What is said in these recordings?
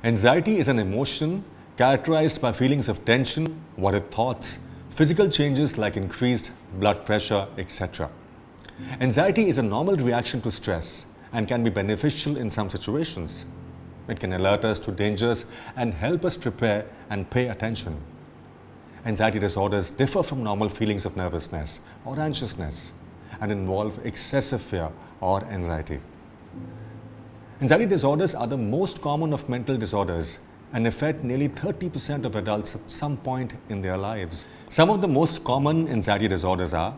Anxiety is an emotion characterized by feelings of tension, worried thoughts, physical changes like increased blood pressure, etc. Anxiety is a normal reaction to stress and can be beneficial in some situations. It can alert us to dangers and help us prepare and pay attention. Anxiety disorders differ from normal feelings of nervousness or anxiousness and involve excessive fear or anxiety. Anxiety disorders are the most common of mental disorders and affect nearly 30% of adults at some point in their lives. Some of the most common anxiety disorders are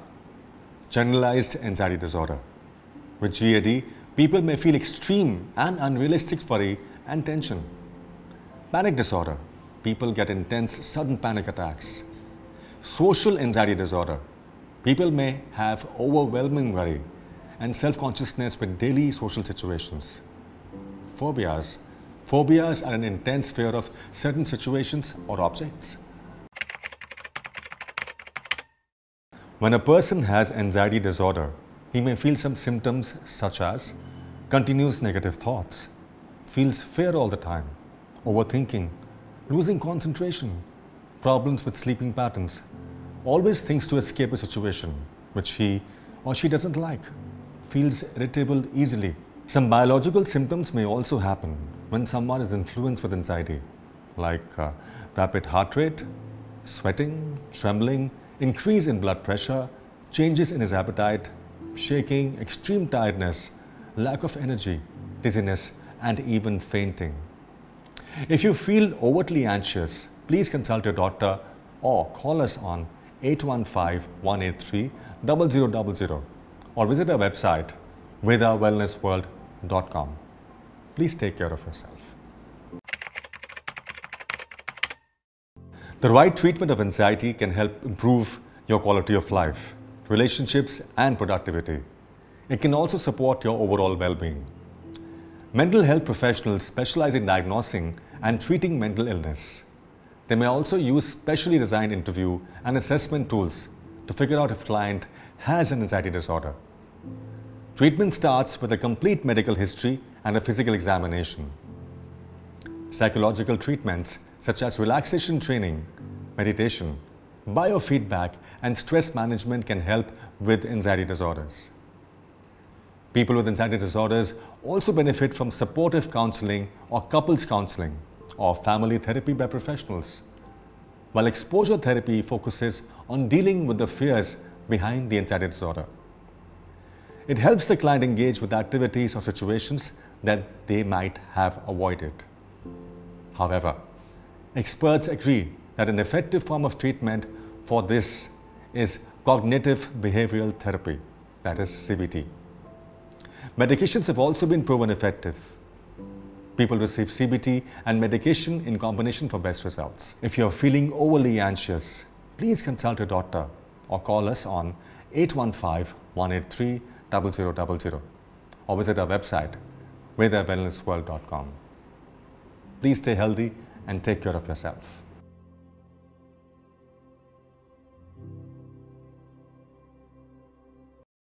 generalized anxiety disorder. With GAD, people may feel extreme and unrealistic worry and tension. Panic disorder. People get intense sudden panic attacks. Social anxiety disorder. People may have overwhelming worry and self-consciousness with daily social situations. Phobias. Phobias are an intense fear of certain situations or objects. When a person has anxiety disorder, he may feel some symptoms such as continuous negative thoughts, feels fear all the time, overthinking, losing concentration, problems with sleeping patterns, always thinks to escape a situation which he or she doesn't like, feels irritable easily. Some biological symptoms may also happen when someone is influenced with anxiety, like rapid heart rate, sweating, trembling, increase in blood pressure, changes in his appetite, shaking, extreme tiredness, lack of energy, dizziness, and even fainting. If you feel overtly anxious, please consult your doctor or call us on 815-183-0000 or visit our website vedawellnessworld.com. Please take care of yourself. The right treatment of anxiety can help improve your quality of life, relationships, and productivity. It can also support your overall well-being. Mental health professionals specialize in diagnosing and treating mental illness. They may also use specially designed interview and assessment tools to figure out if a client has an anxiety disorder. Treatment starts with a complete medical history and a physical examination. Psychological treatments such as relaxation training, meditation, biofeedback, and stress management can help with anxiety disorders. People with anxiety disorders also benefit from supportive counseling or couples counseling or family therapy by professionals, while exposure therapy focuses on dealing with the fears behind the anxiety disorder. It helps the client engage with activities or situations that they might have avoided. However, experts agree that an effective form of treatment for this is cognitive behavioral therapy, that is CBT. Medications have also been proven effective. People receive CBT and medication in combination for best results. If you're feeling overly anxious, please consult your doctor or call us on 815-183-0000 or visit our website vedawellnessworld.com. Please stay healthy and take care of yourself.